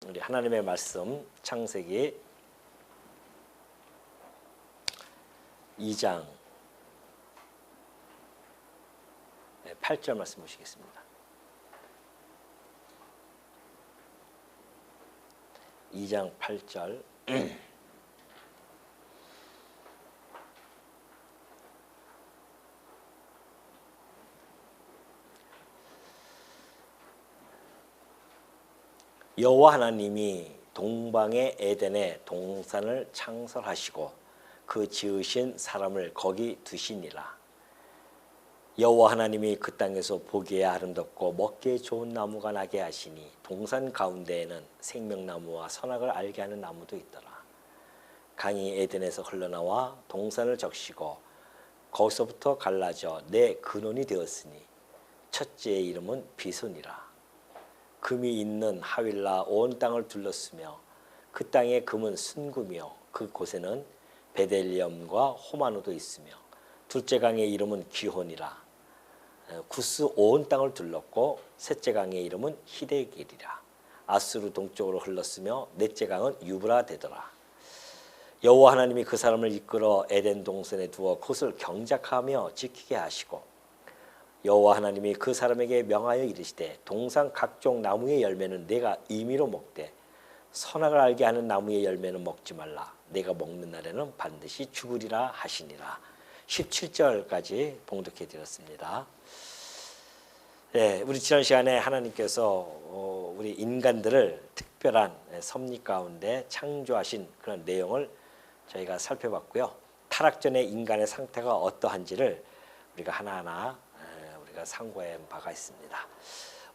우리 하나님의 말씀 창세기 2장 8절 말씀 보시겠습니다. 2장 8절 여호와 하나님이 동방의 에덴에 동산을 창설하시고 그 지으신 사람을 거기 두시니라. 여호와 하나님이 그 땅에서 보기에 아름답고 먹기에 좋은 나무가 나게 하시니 동산 가운데에는 생명나무와 선악을 알게 하는 나무도 있더라. 강이 에덴에서 흘러나와 동산을 적시고 거기서부터 갈라져 네 근원이 되었으니 첫째의 이름은 비손이라. 금이 있는 하윌라 온 땅을 둘렀으며 그 땅의 금은 순금이요 그 곳에는 베델리엄과 호마노도 있으며 둘째 강의 이름은 기혼이라. 구스 온 땅을 둘렀고 셋째 강의 이름은 히데길이라. 아수르 동쪽으로 흘렀으며 넷째 강은 유브라 되더라. 여호와 하나님이 그 사람을 이끌어 에덴 동산에 두어 그것을 경작하며 지키게 하시고 여호와 하나님이 그 사람에게 명하여 이르시되 동산 각종 나무의 열매는 내가 임의로 먹되 선악을 알게 하는 나무의 열매는 먹지 말라. 내가 먹는 날에는 반드시 죽으리라 하시니라. 17절까지 봉독해 드렸습니다. 네, 우리 지난 시간에 하나님께서 우리 인간들을 특별한 섭리 가운데 창조하신 그런 내용을 저희가 살펴봤고요. 타락 전의 인간의 상태가 어떠한지를 우리가 하나하나 상고한 바가 있습니다.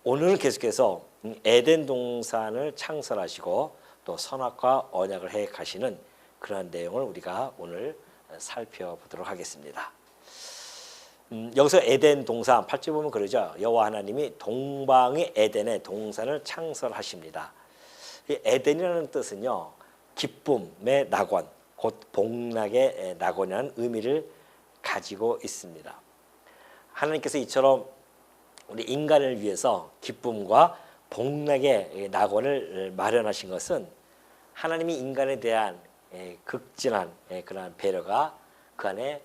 오늘은 계속해서 에덴 동산을 창설하시고 또 선악과 언약을 해 가시는 그러한 내용을 우리가 오늘 살펴보도록 하겠습니다. 여기서 에덴 동산 8절 보면 그러죠. 여호와 하나님이 동방의 에덴에 동산을 창설하십니다. 이 에덴이라는 뜻은요, 기쁨의 낙원, 곧 복락의 낙원이라는 의미를 가지고 있습니다. 하나님께서 이처럼 우리 인간을 위해서 기쁨과 복락의 낙원을 마련하신 것은 하나님이 인간에 대한 극진한 그러한 배려가 그 안에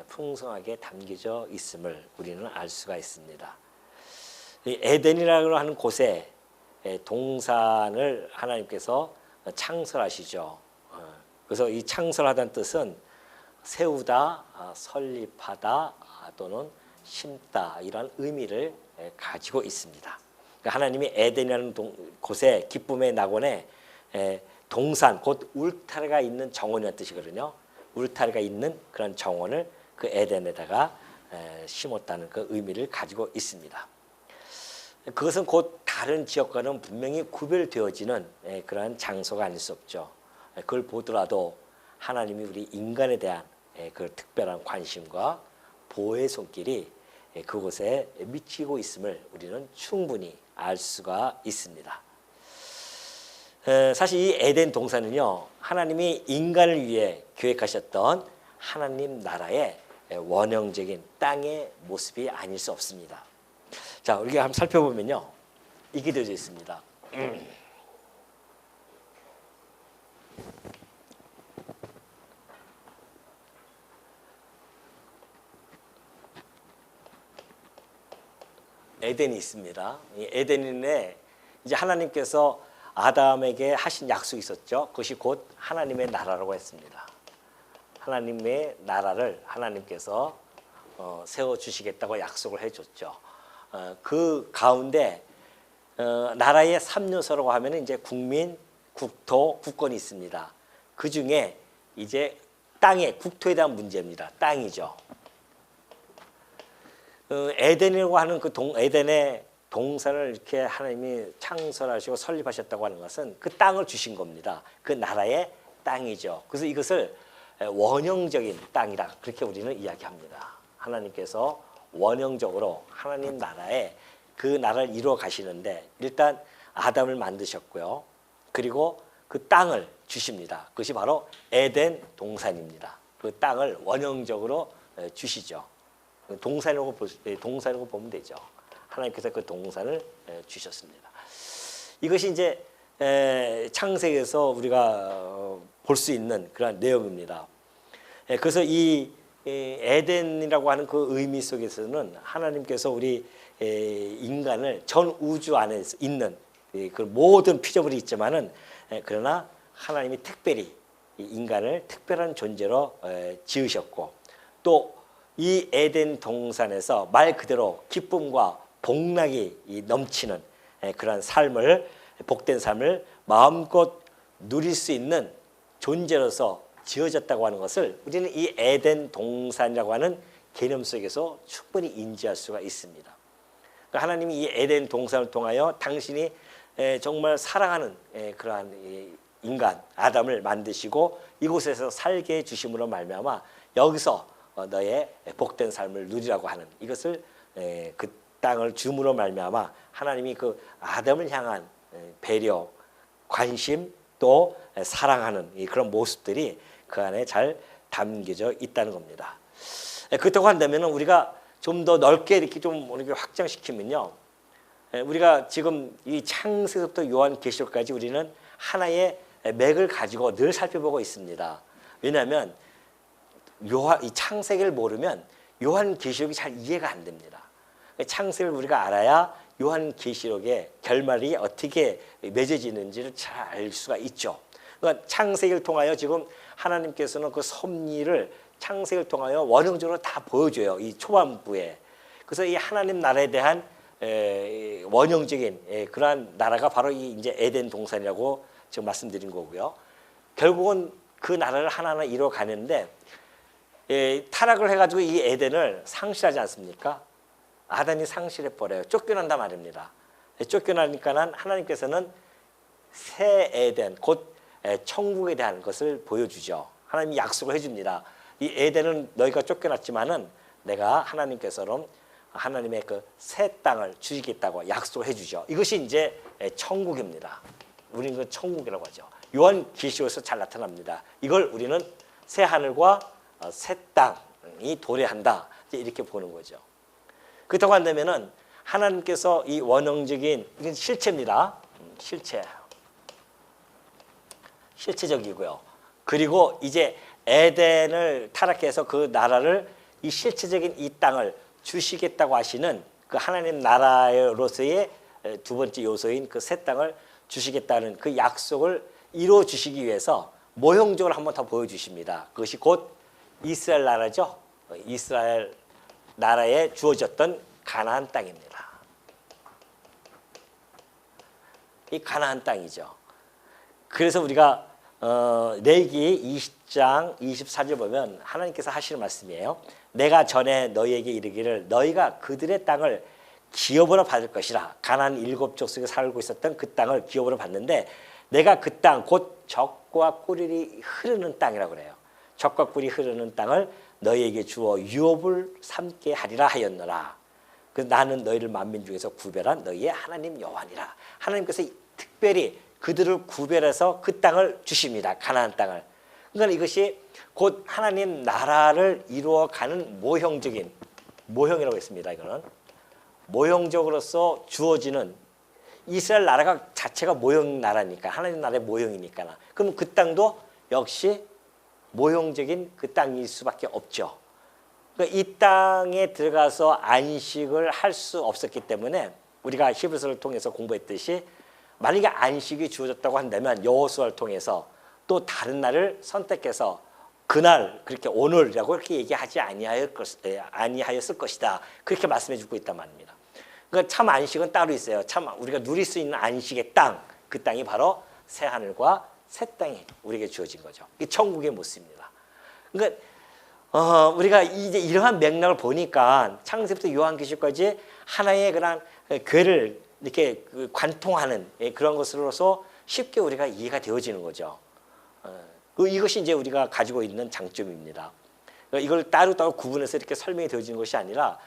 풍성하게 담겨져 있음을 우리는 알 수가 있습니다. 에덴이라고 하는 곳에 동산을 하나님께서 창설하시죠. 그래서 이 창설하다는 뜻은 세우다, 설립하다 또는 심다 이런 의미를 가지고 있습니다. 하나님이 에덴이라는 곳에 기쁨의 낙원에 동산 곧 울타리가 있는 정원이라는 뜻이거든요. 울타리가 있는 그런 정원을 그 에덴에다가 심었다는 그 의미를 가지고 있습니다. 그것은 곧 다른 지역과는 분명히 구별되어지는 그러한 장소가 아닐 수 없죠. 그걸 보더라도 하나님이 우리 인간에 대한 그 특별한 관심과 보호의 손길이 그곳에 미치고 있음을 우리는 충분히 알 수가 있습니다. 사실 이 에덴 동산은요, 하나님이 인간을 위해 계획하셨던 하나님 나라의 원형적인 땅의 모습이 아닐 수 없습니다. 자, 우리가 한번 살펴보면요, 이게 되어져 있습니다. 에덴이 있습니다. 이 에덴에 이제 하나님께서 아담에게 하신 약속이 있었죠. 그것이 곧 하나님의 나라라고 했습니다. 하나님의 나라를 하나님께서 세워 주시겠다고 약속을 해줬죠. 그 가운데 나라의 3요소라고 하면 이제 국민, 국토, 국권이 있습니다. 그 중에 이제 땅의 국토에 대한 문제입니다. 땅이죠. 에덴이라고 하는 그 에덴의 동산을 이렇게 하나님이 창설하시고 설립하셨다고 하는 것은 그 땅을 주신 겁니다. 그 나라의 땅이죠. 그래서 이것을 원형적인 땅이라 그렇게 우리는 이야기합니다. 하나님께서 원형적으로 하나님 나라에 그 나라를 이루어 가시는데 일단 아담을 만드셨고요. 그리고 그 땅을 주십니다. 그것이 바로 에덴 동산입니다. 그 땅을 원형적으로 주시죠. 동산이라고 보면 되죠. 하나님께서 그 동산을 주셨습니다. 이것이 이제 창세기에서 우리가 볼 수 있는 그런 내용입니다. 그래서 이 에덴이라고 하는 그 의미 속에서는 하나님께서 우리 인간을 전 우주 안에 있는 그 모든 피조물이 있지만은 그러나 하나님이 특별히 인간을 특별한 존재로 지으셨고, 또 이 에덴 동산에서 말 그대로 기쁨과 복락이 넘치는 그런 삶을, 복된 삶을 마음껏 누릴 수 있는 존재로서 지어졌다고 하는 것을 우리는 이 에덴 동산이라고 하는 개념 속에서 충분히 인지할 수가 있습니다. 그러니까 하나님이 이 에덴 동산을 통하여 당신이 정말 사랑하는 그러한 인간 아담을 만드시고 이곳에서 살게 해주심으로 말미암아 여기서 너의 복된 삶을 누리라고 하는 이것을 그 땅을 줌으로 말미암아 하나님이 그 아담을 향한 배려, 관심, 또 사랑하는 그런 모습들이 그 안에 잘 담겨져 있다는 겁니다. 그렇다고 한다면 우리가 좀 더 넓게 이렇게 좀 확장시키면요, 우리가 지금 이 창세기부터 요한계시록까지 우리는 하나의 맥을 가지고 늘 살펴보고 있습니다. 왜냐하면 이 창세기를 모르면 요한계시록이 잘 이해가 안 됩니다. 창세기를 우리가 알아야 요한계시록의 결말이 어떻게 맺어지는지를 잘 알 수가 있죠. 그러니까 창세기를 통하여 지금 하나님께서는 그 섭리를 창세기를 통하여 원형적으로 다 보여줘요. 이 초반부에. 그래서 이 하나님 나라에 대한 원형적인 그러한 나라가 바로 이 이제 에덴 동산이라고 지금 말씀드린 거고요. 결국은 그 나라를 하나하나 이루어 가는데 타락을 해가지고 이 에덴을 상실하지 않습니까? 아담이 상실해 버려요. 쫓겨난단 말입니다. 쫓겨나니까는 하나님께서는 새 에덴, 곧 천국에 대한 것을 보여주죠. 하나님이 약속을 해줍니다. 이 에덴은 너희가 쫓겨났지만은 내가 하나님께서는 하나님의 그 새 땅을 주시겠다고 약속을 해주죠. 이것이 이제 천국입니다. 우리는 그 천국이라고 하죠. 요한계시록에서 잘 나타납니다. 이걸 우리는 새 하늘과 새 땅이 도래한다, 이렇게 보는 거죠. 그렇다고 한다면은 하나님께서 이 원형적인, 이건 실체입니다. 실체적이고요. 그리고 이제 에덴을 타락해서 그 나라를, 이 실체적인 이 땅을 주시겠다고 하시는 그 하나님 나라로서의 두 번째 요소인 그 새 땅을 주시겠다는 그 약속을 이루어 주시기 위해서 모형적으로 한번 더 보여주십니다. 그것이 곧 이스라엘 나라죠. 이스라엘 나라에 주어졌던 가나안 땅입니다. 이 가나안 땅이죠. 그래서 우리가 레위기 20장 24절 보면 하나님께서 하시는 말씀이에요. 내가 전에 너희에게 이르기를 너희가 그들의 땅을 기업으로 받을 것이라. 가나안 7족속에 살고 있었던 그 땅을 기업으로 받는데 내가 그 땅 곧 젖과 꿀이 흐르는 땅이라고 그래요. 젖과 꿀이 흐르는 땅을 너희에게 주어 유업을 삼게 하리라 하였노라. 그래서 나는 너희를 만민 중에서 구별한 너희의 하나님 여호와니라. 하나님께서 특별히 그들을 구별해서 그 땅을 주십니다. 가나안 땅을. 그러니까 이것이 곧 하나님 나라를 이루어가는 모형이라고 했습니다. 이거는 모형적으로서 주어지는, 이스라엘 나라가 자체가 모형 나라니까, 하나님 나라의 모형이니까. 그럼 그 땅도 역시 모형적인 그 땅일 수밖에 없죠. 그러니까 이 땅에 들어가서 안식을 할 수 없었기 때문에 우리가 히브리서를 통해서 공부했듯이 만약에 안식이 주어졌다고 한다면 여호수아를 통해서 또 다른 날을 선택해서 그날, 그렇게 오늘이라고 그렇게 얘기하지 아니하였을 것이다. 그렇게 말씀해 주고 있단 말입니다. 그러니까 참 안식은 따로 있어요. 참 우리가 누릴 수 있는 안식의 땅, 그 땅이 바로 새 하늘과 새 땅이 우리에게 주어진 거죠. 이 천국의 모습입니다. 그러니까 우리가 이제 이러한 맥락을 보니까 창세부터 요한계시록까지 하나의 그런 괴를 이렇게 관통하는 그런 것으로서 쉽게 우리가 이해가 되어지는 거죠. 이것이 이제 우리가 가지고 있는 장점입니다. 이걸 따로따로 구분해서 이렇게 설명이 되어지는 것이 아니라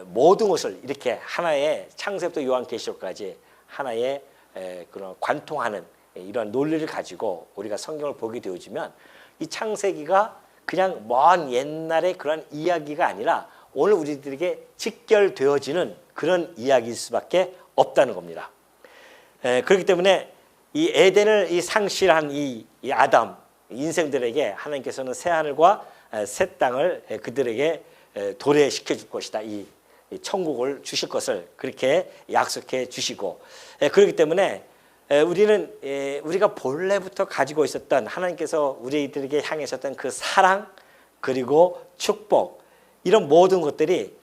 모든 것을 이렇게 하나의 창세부터 요한계시록까지 하나의 그런 관통하는 이런 논리를 가지고 우리가 성경을 보게 되어지면 이 창세기가 그냥 먼 옛날의 그런 이야기가 아니라 오늘 우리들에게 직결되어지는 그런 이야기일 수밖에 없다는 겁니다. 그렇기 때문에 이 에덴을 이 상실한 이 아담 인생들에게 하나님께서는 새 하늘과 새 땅을 그들에게 도래시켜 줄 것이다. 이 천국을 주실 것을 그렇게 약속해 주시고, 그렇기 때문에 우리는 우리가 본래부터 가지고 있었던 하나님께서 우리들에게 향하셨던 그 사랑 그리고 축복, 이런 모든 것들이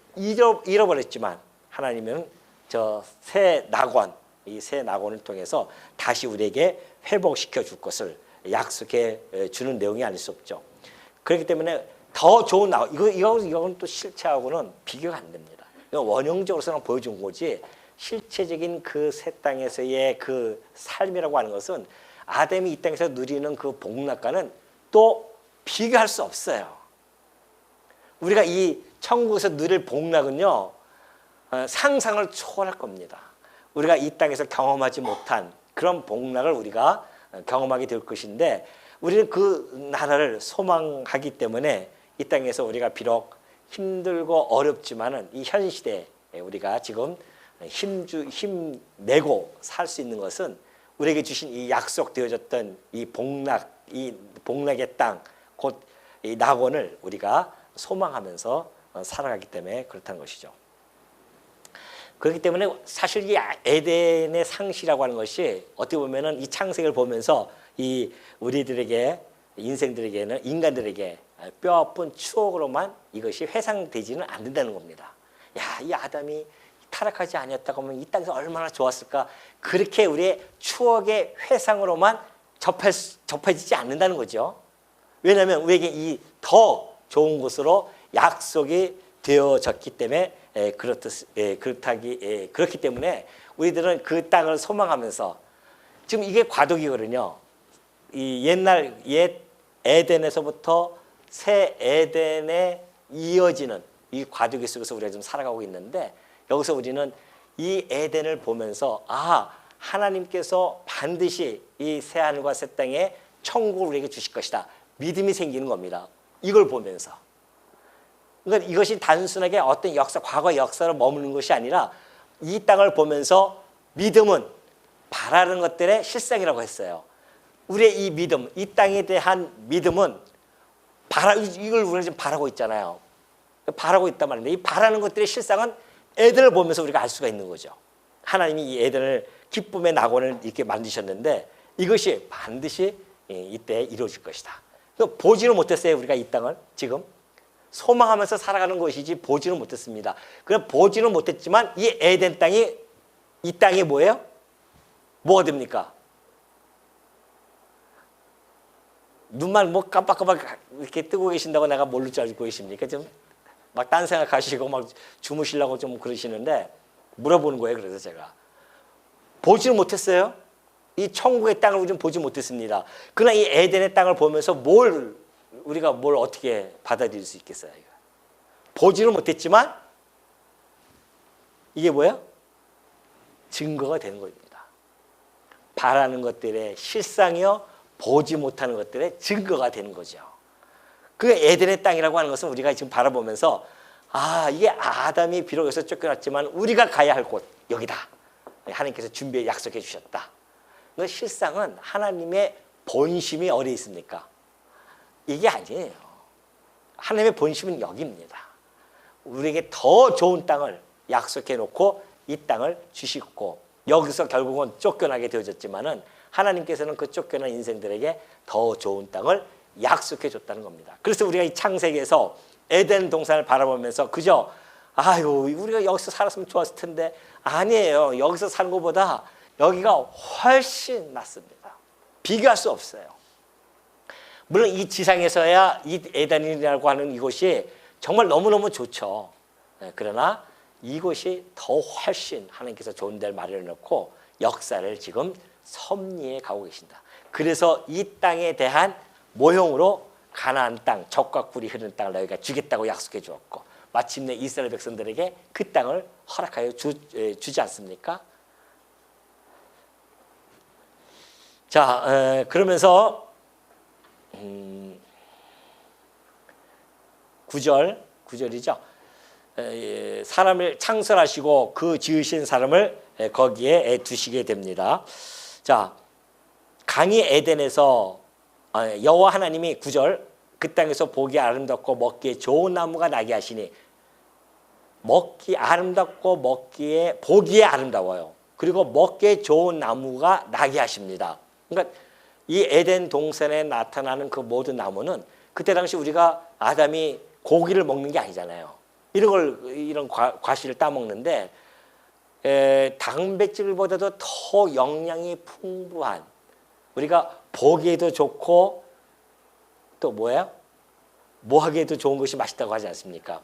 잃어버렸지만 하나님은 저 새 낙원, 이 새 낙원을 통해서 다시 우리에게 회복시켜 줄 것을 약속해 주는 내용이 아닐 수 없죠. 그렇기 때문에 더 좋은 낙원, 이거는 또 실체하고는 비교가 안 됩니다. 이건 원형적으로서는 보여준 거지, 실체적인 그 새 땅에서의 그 삶이라고 하는 것은 아담이 이 땅에서 누리는 그 복락과는 또 비교할 수 없어요. 우리가 이 천국에서 누릴 복락은요, 상상을 초월할 겁니다. 우리가 이 땅에서 경험하지 못한 그런 복락을 우리가 경험하게 될 것인데, 우리는 그 나라를 소망하기 때문에 이 땅에서 우리가 비록 힘들고 어렵지만은 이 현 시대에 우리가 지금 힘내고 살 수 있는 것은 우리에게 주신 이 약속되어졌던 이 복락의 땅, 곧 이 낙원을 우리가 소망하면서 살아가기 때문에 그렇다는 것이죠. 그렇기 때문에 사실 이 에덴의 상실이라고 하는 것이 어떻게 보면은 이 창세기를 보면서 이 우리들에게, 인생들에게는, 인간들에게 뼈아픈 추억으로만 이것이 회상되지는 않는다는 겁니다. 야, 이 아담이 타락하지 아니었다고 하면 이 땅에서 얼마나 좋았을까, 그렇게 우리의 추억의 회상으로만 접해지지 않는다는 거죠. 왜냐하면 우리에게 이 더 좋은 곳으로 약속이 되어졌기 때문에 그렇기 때문에 우리들은 그 땅을 소망하면서, 지금 이게 과도기거든요. 이 옛 에덴에서부터 새 에덴에 이어지는 이 과도기 속에서 우리가 좀 살아가고 있는데, 여기서 우리는 이 에덴을 보면서 하나님께서 반드시 이 새 하늘과 새 땅에 천국을 우리에게 주실 것이다, 믿음이 생기는 겁니다. 이걸 보면서. 그러니까 이것이 단순하게 어떤 과거 역사로 머무는 것이 아니라 이 땅을 보면서 믿음은 바라는 것들의 실상이라고 했어요. 우리의 이 믿음, 이 땅에 대한 믿음은 이걸 우리가 지금 바라고 있잖아요. 바라고 있단 말인데, 이 바라는 것들의 실상은 에덴을 보면서 우리가 알 수가 있는 거죠. 하나님이 이 에덴을 기쁨의 낙원을 이렇게 만드셨는데 이것이 반드시 이때 이루어질 것이다. 보지는 못했어요. 우리가 이 땅을 지금 소망하면서 살아가는 것이지 보지는 못했습니다. 그럼 보지는 못했지만 이 에덴 땅이, 이 땅이 뭐예요? 뭐가 됩니까? 눈만 뭐 깜빡깜빡 이렇게 뜨고 계신다고 내가 모를 줄 알고 계십니까? 좀 막 딴 생각하시고 막 주무시려고 좀 그러시는데 물어보는 거예요. 그래서 제가 보지는 못했어요. 이 천국의 땅을 우리는 보지 못했습니다. 그러나 이 에덴의 땅을 보면서 우리가 뭘 어떻게 받아들일 수 있겠어요? 보지는 못했지만 이게 뭐예요? 증거가 되는 겁니다. 바라는 것들의 실상이요, 보지 못하는 것들의 증거가 되는 거죠. 그 에덴의 땅이라고 하는 것은 우리가 지금 바라보면서 이게 아담이 비록 여기서 쫓겨났지만 우리가 가야 할 곳, 여기다. 하나님께서 준비해 약속해 주셨다. 그 실상은 하나님의 본심이 어디에 있습니까? 이게 아니에요. 하나님의 본심은 여기입니다. 우리에게 더 좋은 땅을 약속해 놓고 이 땅을 주시고, 여기서 결국은 쫓겨나게 되어졌지만은 하나님께서는 그 쫓겨난 인생들에게 더 좋은 땅을 약속해 줬다는 겁니다. 그래서 우리가 이 창세기에서 에덴 동산을 바라보면서 그저 우리가 여기서 살았으면 좋았을 텐데, 아니에요. 여기서 사는 것보다 여기가 훨씬 낫습니다. 비교할 수 없어요. 물론 이 지상에서야 이 에덴이라고 하는 이곳이 정말 너무너무 좋죠. 그러나 이곳이 더 훨씬 하나님께서 좋은 데를 마련해 놓고 역사를 지금 섭리해 가고 계신다. 그래서 이 땅에 대한 모형으로 가나안 땅, 젖과 꿀이 흐르는 땅을 너희가 주겠다고 약속해 주었고, 마침내 이스라엘 백성들에게 그 땅을 허락하여 주지 않습니까? 자, 그러면서 9절이죠. 사람을 창설하시고 그 지으신 사람을 거기에 두시게 됩니다. 자, 강이 에덴에서 여호와 하나님이 9절 그 땅에서 보기 아름답고 먹기에 좋은 나무가 나게 하시니 먹기 아름답고 먹기에 보기에 아름다워요. 그리고 먹기에 좋은 나무가 나게 하십니다. 그러니까 이 에덴 동산에 나타나는 그 모든 나무는 그때 당시 우리가 아담이 고기를 먹는 게 아니잖아요. 이런 과실을 따먹는데 단백질보다도 더 영양이 풍부한 우리가 보기에도 좋고 또 뭐예요? 뭐하기에도 좋은 것이 맛있다고 하지 않습니까?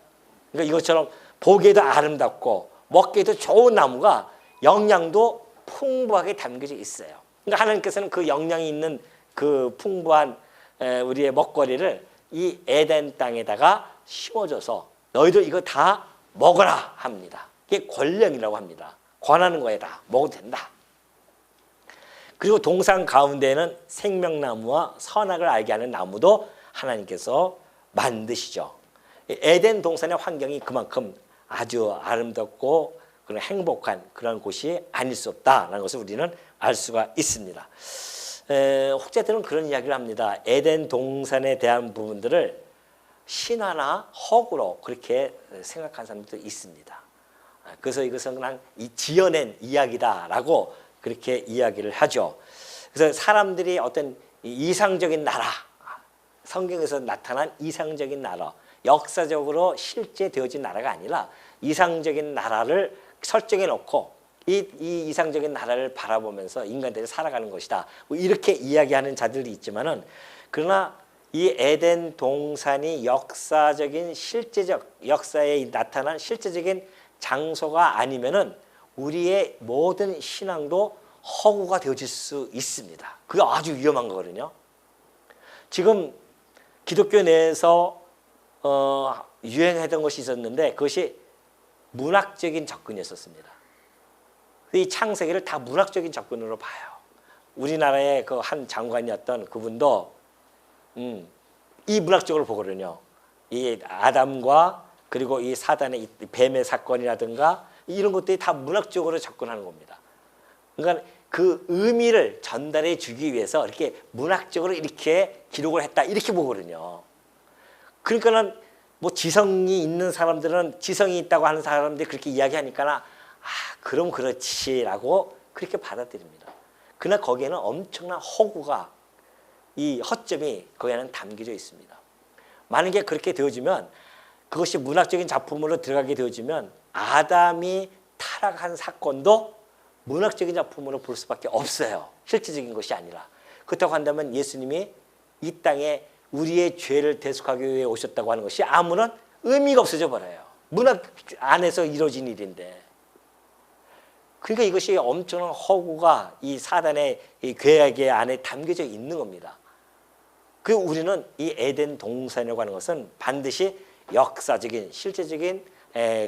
그러니까 이것처럼 보기에도 아름답고 먹기에도 좋은 나무가 영양도 풍부하게 담겨져 있어요. 그러니까 하나님께서는 그 영양이 있는 그 풍부한 우리의 먹거리를 이 에덴 땅에다가 심어줘서 너희들 이거 다 먹어라 합니다. 이게 권령이라고 합니다. 권하는 거에 다 먹어도 된다. 그리고 동산 가운데에는 생명나무와 선악을 알게 하는 나무도 하나님께서 만드시죠. 에덴 동산의 환경이 그만큼 아주 아름답고 그런 행복한 그런 곳이 아닐 수 없다라는 것을 우리는 알 수가 있습니다. 혹자들은 그런 이야기를 합니다. 에덴 동산에 대한 부분들을 신화나 허구로 그렇게 생각하는 사람들도 있습니다. 그래서 이것은 그냥 지어낸 이야기다라고 그렇게 이야기를 하죠. 그래서 사람들이 어떤 이상적인 나라, 성경에서 나타난 이상적인 나라, 역사적으로 실제 되어진 나라가 아니라 이상적인 나라를 설정해 놓고 이 이상적인 나라를 바라보면서 인간들이 살아가는 것이다. 뭐 이렇게 이야기하는 자들이 있지만은 그러나 이 에덴 동산이 역사적인 실제적 역사에 나타난 실제적인 장소가 아니면은 우리의 모든 신앙도 허구가 되어질 수 있습니다. 그게 아주 위험한 거거든요. 지금 기독교 내에서 유행했던 것이 있었는데 그것이 문학적인 접근이었습니다. 이 창세기를 다 문학적인 접근으로 봐요. 우리나라의 그 한 장관이었던 그분도 이 문학적으로 보거든요. 이 아담과 그리고 이 사단의 뱀의 사건이라든가 이런 것들이 다 문학적으로 접근하는 겁니다. 그러니까 그 의미를 전달해 주기 위해서 이렇게 문학적으로 이렇게 기록을 했다 이렇게 보거든요. 그러니까는 뭐 지성이 있는 사람들은 지성이 있다고 하는 사람들이 그렇게 이야기하니까 그럼 그렇지라고 그렇게 받아들입니다. 그러나 거기에는 엄청난 허구가 이 허점이 거기에는 담겨져 있습니다. 만약에 그렇게 되어지면 그것이 문학적인 작품으로 들어가게 되어지면 아담이 타락한 사건도 문학적인 작품으로 볼 수밖에 없어요. 실질적인 것이 아니라. 그렇다고 한다면 예수님이 이 땅에 우리의 죄를 대속하기 위해 오셨다고 하는 것이 아무런 의미가 없어져 버려요. 문학 안에서 이루어진 일인데. 그러니까 이것이 엄청난 허구가 이 사단의 이 괴악의 안에 담겨져 있는 겁니다. 그 우리는 이 에덴 동산이라고 하는 것은 반드시 역사적인 실제적인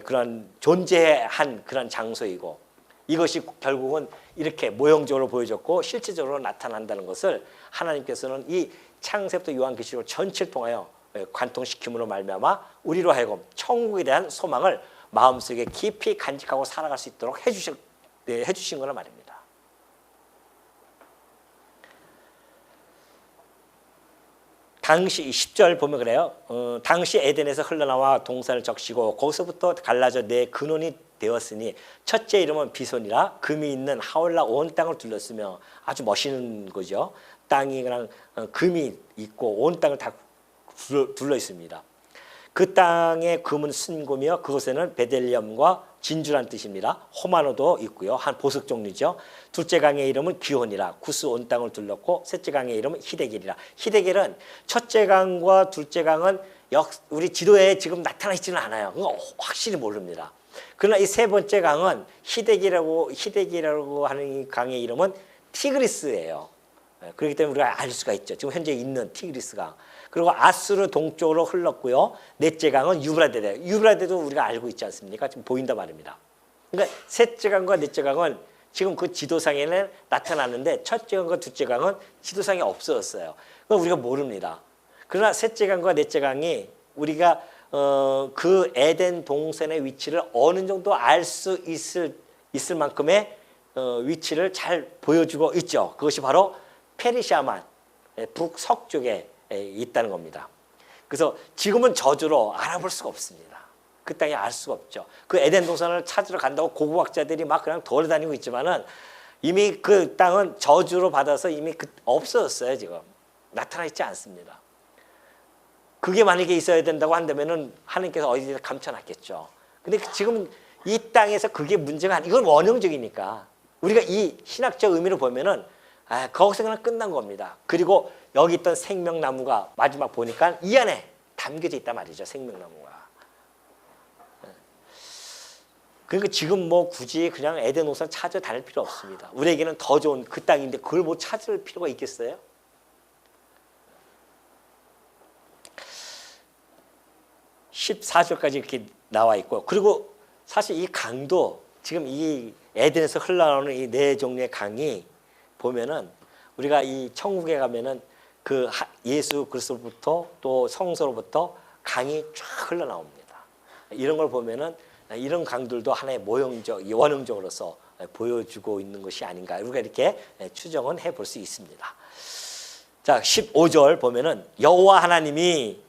그런 존재한 그런 장소이고 이것이 결국은 이렇게 모형적으로 보여졌고 실제적으로 나타난다는 것을 하나님께서는 이 창세부터 요한계시록 전체를 통하여 관통시킴으로 말미암아 우리로 하여금 천국에 대한 소망을 마음속에 깊이 간직하고 살아갈 수 있도록 해주신 거란 말입니다. 당시 10절 보면 그래요. 당시 에덴에서 흘러나와 동산을 적시고 거기서부터 갈라져 내 근원이 되었으니 첫째 이름은 비손이라 금이 있는 하올라 온 땅을 둘렀으며 아주 멋있는 거죠. 땅이 그냥 금이 있고 온 땅을 다 둘러 있습니다. 그 땅의 금은 순금이요 그곳에는 베델리엄과 진주란 뜻입니다. 호마노도 있고요. 한 보석 종류죠. 둘째 강의 이름은 기혼이라 구스 온 땅을 둘렀고 셋째 강의 이름은 히데길이라. 히데길은 첫째 강과 둘째 강은 우리 지도에 지금 나타나 있지는 않아요. 그건 확실히 모릅니다. 그러나 이 세 번째 강은 히데길이라고 하는 강의 이름은 티그리스예요. 그렇기 때문에 우리가 알 수가 있죠. 지금 현재 있는 티그리스강. 그리고 아수르 동쪽으로 흘렀고요. 넷째 강은 유브라데다. 유브라데도 우리가 알고 있지 않습니까? 지금 보인다 말입니다. 그러니까 셋째 강과 넷째 강은 지금 그 지도상에는 나타났는데 첫째 강과 둘째 강은 지도상에 없어졌어요. 그건 우리가 모릅니다. 그러나 셋째 강과 넷째 강이 우리가 그 에덴 동산의 위치를 어느 정도 알 수 있을 만큼의 위치를 잘 보여주고 있죠. 그것이 바로 페르시아만 북서쪽에 있다는 겁니다. 그래서 지금은 저주로 알아볼 수가 없습니다. 그 땅에 알 수가 없죠. 그 에덴 동산을 찾으러 간다고 고고학자들이 막 그냥 돌아다니고 있지만은 이미 그 땅은 저주로 받아서 이미 없어졌어요. 지금 나타나 있지 않습니다. 그게 만약에 있어야 된다고 한다면은 하나님께서 어디에 감춰놨겠죠. 근데 지금 이 땅에서 그게 문제가 아니, 이건 원형적이니까 우리가 이 신학적 의미를 보면은 거기서 그냥 끝난 겁니다. 그리고 여기 있던 생명나무가 마지막 보니까 이 안에 담겨져 있단 말이죠. 생명나무가. 그러니까 지금 뭐 굳이 그냥 에덴 동산 찾아 다닐 필요 없습니다. 우리에게는 더 좋은 그 땅인데 그걸 뭐 찾을 필요가 있겠어요? 14절까지 이렇게 나와 있고, 그리고 사실 이 강도 지금 이 에덴에서 흘러나오는 이 네 종류의 강이 보면은 우리가 이 천국에 가면은 그 예수 그리스도부터 또 성서로부터 강이 쫙 흘러나옵니다. 이런 걸 보면은 이런 강들도 하나의 모형적, 원형적으로서 보여주고 있는 것이 아닌가, 우리가 이렇게 추정은 해볼 수 있습니다. 자, 15절 보면은 여호와 하나님이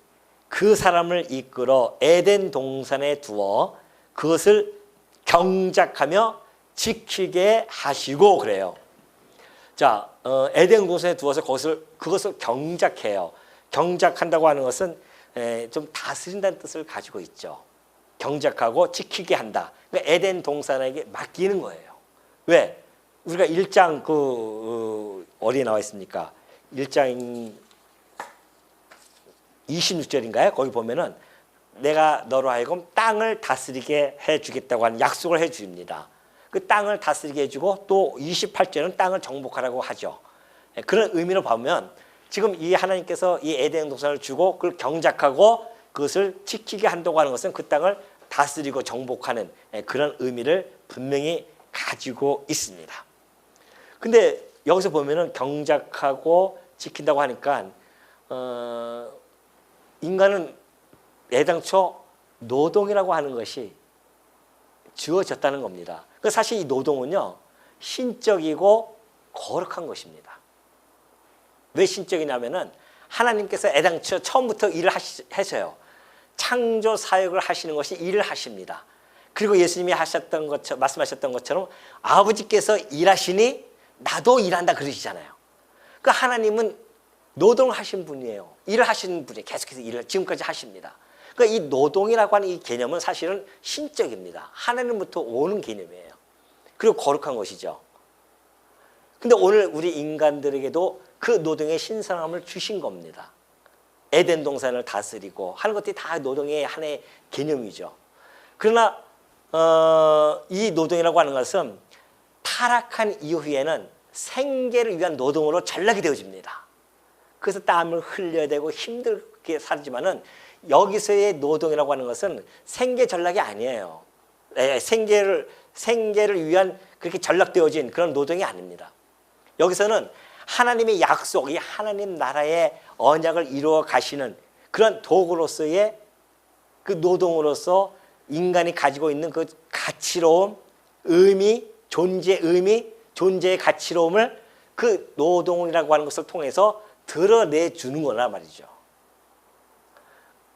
그 사람을 이끌어 에덴 동산에 두어 그것을 경작하며 지키게 하시고 그래요. 자, 에덴 동산에 두어서 그것을 경작해요. 경작한다고 하는 것은 좀 다스린다는 뜻을 가지고 있죠. 경작하고 지키게 한다. 그러니까 에덴 동산에게 맡기는 거예요. 왜? 우리가 1장 어디에 나와 있습니까? 1장 26절인가요? 거기 보면은 내가 너로 하여금 땅을 다스리게 해주겠다고 하는 약속을 해줍니다. 그 땅을 다스리게 해주고 또 28절은 땅을 정복하라고 하죠. 그런 의미로 보면 지금 이 하나님께서 이 에덴 동산을 주고 그걸 경작하고 그것을 지키게 한다고 하는 것은 그 땅을 다스리고 정복하는 그런 의미를 분명히 가지고 있습니다. 근데 여기서 보면은 경작하고 지킨다고 하니까 인간은 애당초 노동이라고 하는 것이 주어졌다는 겁니다. 사실 이 노동은요, 신적이고 거룩한 것입니다. 왜 신적이냐면은 하나님께서 애당초 처음부터 일을 하셔요. 창조 사역을 하시는 것이 일을 하십니다. 그리고 예수님이 하셨던 것처럼, 말씀하셨던 것처럼 아버지께서 일하시니 나도 일한다 그러시잖아요. 그 하나님은 노동을 하신 분이에요. 일을 하시는 분이 계속해서 일을 지금까지 하십니다. 그러니까 이 노동이라고 하는 이 개념은 사실은 신적입니다. 하나님부터 오는 개념이에요. 그리고 거룩한 것이죠. 근데 오늘 우리 인간들에게도 그 노동의 신성함을 주신 겁니다. 에덴 동산을 다스리고 하는 것들이 다 노동의 하나의 개념이죠. 그러나 이 노동이라고 하는 것은 타락한 이후에는 생계를 위한 노동으로 전락이 되어집니다. 그래서 땀을 흘려야 되고 힘들게 살지만은 여기서의 노동이라고 하는 것은 생계 전락이 아니에요. 생계를 위한 그렇게 전락되어진 그런 노동이 아닙니다. 여기서는 하나님의 약속, 이 하나님 나라의 언약을 이루어 가시는 그런 도구로서의 그 노동으로서 인간이 가지고 있는 그 가치로움, 의미, 존재의 의미, 존재의 가치로움을 그 노동이라고 하는 것을 통해서 드러내주는 거란 말이죠.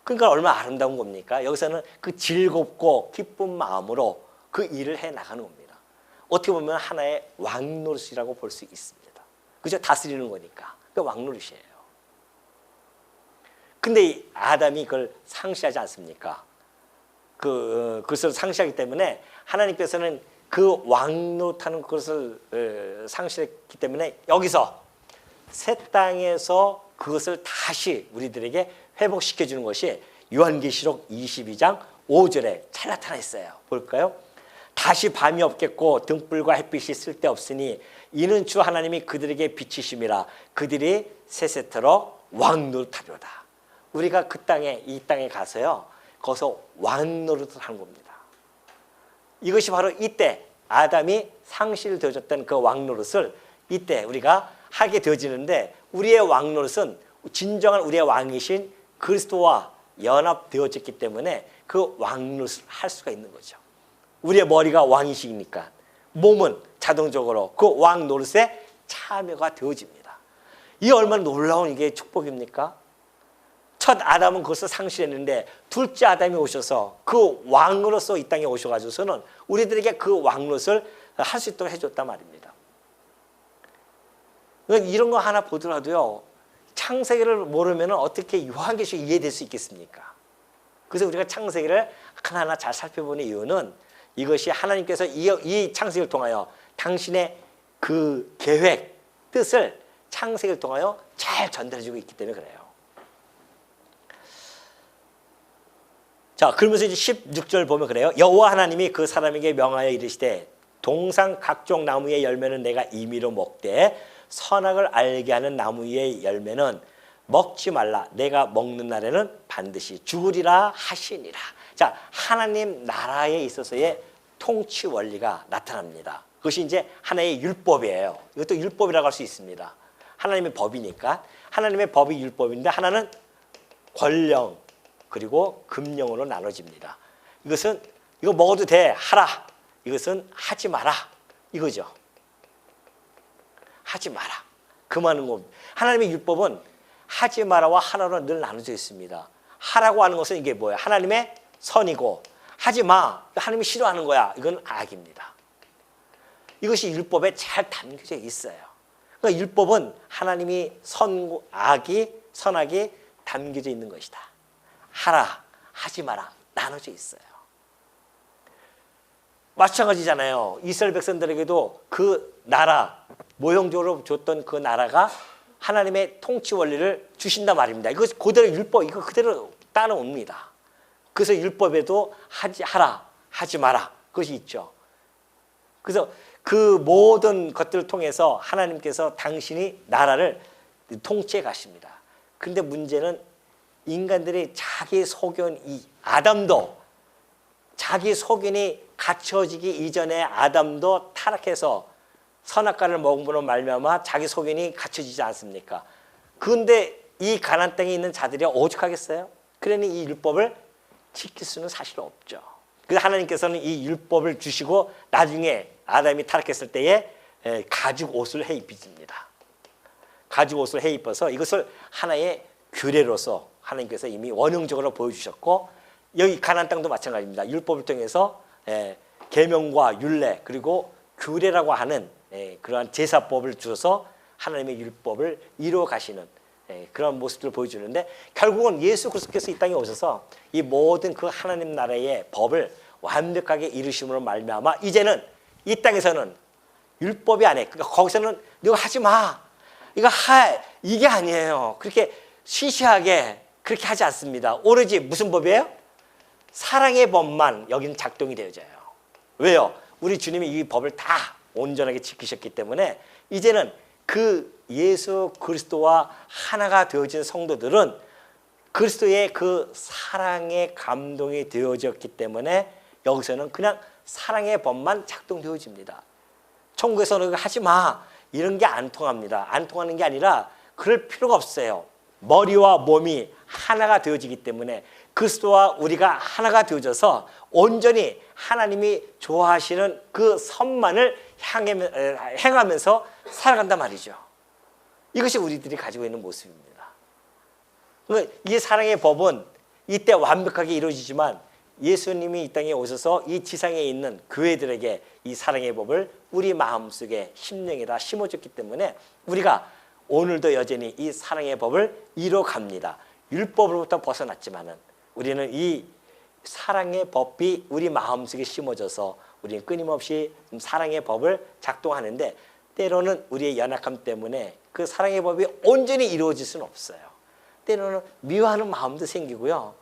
그러니까 얼마나 아름다운 겁니까? 여기서는 그 즐겁고 기쁜 마음으로 그 일을 해 나가는 겁니다. 어떻게 보면 하나의 왕노릇이라고 볼 수 있습니다. 그죠? 다스리는 거니까. 그 왕노릇이에요. 근데 아담이 그걸 상실하지 않습니까? 그것을 상실하기 때문에 하나님께서는 그 왕노릇하는 것을 상실했기 때문에 여기서 새 땅에서 그것을 다시 우리들에게 회복시켜주는 것이 요한계시록 22장 5절에 잘 나타나 있어요. 볼까요? 다시 밤이 없겠고 등불과 햇빛이 쓸데없으니 이는 주 하나님이 그들에게 빛이심이라 그들이 세세토록 왕노릇하리로다. 우리가 그 땅에, 이 땅에 가서요, 거기서 왕노릇을 하는 겁니다. 이것이 바로 이때 아담이 상실되어졌던 그 왕노릇을 이때 우리가 하게 되어지는데, 우리의 왕노릇은 진정한 우리의 왕이신 그리스도와 연합되어졌기 때문에 그 왕노릇을 할 수가 있는 거죠. 우리의 머리가 왕이시니까 몸은 자동적으로 그 왕노릇에 참여가 되어집니다. 이 얼마나 놀라운 이게 축복입니까? 첫 아담은 그것을 상실했는데 둘째 아담이 오셔서 그 왕으로서 이 땅에 오셔가지고서는 우리들에게 그 왕노릇을 할 수 있도록 해줬단 말입니다. 이런 거 하나 보더라도요, 창세기를 모르면 어떻게 요한계시가 이해될 수 있겠습니까? 그래서 우리가 창세기를 하나하나 잘 살펴보는 이유는 이것이 하나님께서 이 창세기를 통하여 당신의 그 계획, 뜻을 창세기를 통하여 잘 전달해주고 있기 때문에 그래요. 자, 그러면서 이제 16절 보면 그래요. 여호와 하나님이 그 사람에게 명하여 이르시되 동산 각종 나무의 열매는 내가 임의로 먹되 선악을 알게 하는 나무 위의 열매는 먹지 말라. 내가 먹는 날에는 반드시 죽으리라 하시니라. 자, 하나님 나라에 있어서의 통치 원리가 나타납니다. 그것이 이제 하나의 율법이에요. 이것도 율법이라고 할 수 있습니다. 하나님의 법이니까. 하나님의 법이 율법인데 하나는 권령 그리고 금령으로 나눠집니다. 이것은 이거 먹어도 돼, 하라. 이것은 하지 마라. 이거죠. 하지 마라. 그만한 겁니다. 하나님의 율법은 하지 마라와 하라로 늘 나눠져 있습니다. 하라고 하는 것은 이게 뭐예요? 하나님의 선이고, 하지 마. 하나님이 싫어하는 거야. 이건 악입니다. 이것이 율법에 잘 담겨져 있어요. 그러니까 율법은 하나님이 악이, 선악이 담겨져 있는 것이다. 하라, 하지 마라, 나눠져 있어요. 마찬가지잖아요. 이스라엘 백성들에게도 그 나라, 모형적으로 줬던 그 나라가 하나님의 통치 원리를 주신단 말입니다. 이거 그대로 율법, 이거 그대로 따라옵니다. 그래서 율법에도 하라, 하지 마라, 그것이 있죠. 그래서 그 모든 것들을 통해서 하나님께서 당신이 나라를 통치해 가십니다. 그런데 문제는 인간들이 자기 소견, 이 아담도 자기 소견이 갖춰지기 이전에 아담도 타락해서 선악과를 먹음으로 말미암아 자기 소견이 갖춰지지 않습니까? 그런데 이 가나안 땅에 있는 자들이 오죽하겠어요? 그러니 이 율법을 지킬 수는 사실 없죠. 그래서 하나님께서는 이 율법을 주시고 나중에 아담이 타락했을 때에 가죽 옷을 해 입히십니다. 가죽 옷을 해 입어서 이것을 하나의 규례로서 하나님께서 이미 원형적으로 보여주셨고, 여기 가나안 땅도 마찬가지입니다. 율법을 통해서 계명과 율례 그리고 규례라고 하는 그러한 제사법을 주어서 하나님의 율법을 이루어 가시는 그런 모습들을 보여주는데, 결국은 예수 그리스도께서 이 땅에 오셔서 이 모든 그 하나님 나라의 법을 완벽하게 이루심으로 말미암아 이제는 이 땅에서는 율법이 아니에요. 그러니까 거기서는 이거 하지 마, 이거 이게 아니에요. 그렇게 시시하게 그렇게 하지 않습니다. 오로지 무슨 법이에요? 사랑의 법만 여기는 작동이 되어져요. 왜요? 우리 주님이 이 법을 다 온전하게 지키셨기 때문에 이제는 그 예수 그리스도와 하나가 되어진 성도들은 그리스도의 그 사랑의 감동이 되어졌기 때문에 여기서는 그냥 사랑의 법만 작동되어집니다. 천국에서는 하지 마, 이런 게 안 통합니다. 안 통하는 게 아니라 그럴 필요가 없어요. 머리와 몸이 하나가 되어지기 때문에 그리스도와 우리가 하나가 되어져서 온전히 하나님이 좋아하시는 그 선만을 행하면서 살아간단 말이죠. 이것이 우리들이 가지고 있는 모습입니다. 이 사랑의 법은 이때 완벽하게 이루어지지만 예수님이 이 땅에 오셔서 이 지상에 있는 교회들에게 이 사랑의 법을 우리 마음속에 심령에다 심어줬기 때문에 우리가 오늘도 여전히 이 사랑의 법을 이뤄갑니다. 율법으로부터 벗어났지만은 우리는 이 사랑의 법이 우리 마음속에 심어져서 우리는 끊임없이 사랑의 법을 작동하는데, 때로는 우리의 연약함 때문에 그 사랑의 법이 온전히 이루어질 수는 없어요. 때로는 미워하는 마음도 생기고요.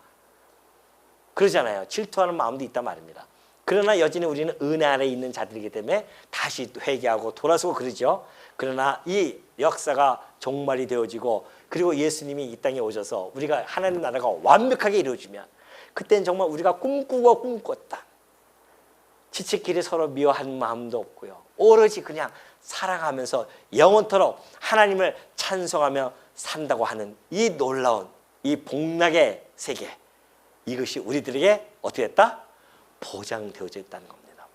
그러잖아요. 질투하는 마음도 있단 말입니다. 그러나 여전히 우리는 은혜 안에 있는 자들이기 때문에 다시 회개하고 돌아서고 그러죠. 그러나 이 역사가 종말이 되어지고 그리고 예수님이 이 땅에 오셔서 우리가 하나님 나라가 완벽하게 이루어지면 그때는 정말 우리가 꿈꾸고 꿈꿨다. 지체끼리 서로 미워하는 마음도 없고요. 오로지 그냥 살아가면서 영원토록 하나님을 찬송하며 산다고 하는 이 놀라운 이 복락의 세계, 이것이 우리들에게 어떻게 됐다? 보장되어져 있다는 겁니다.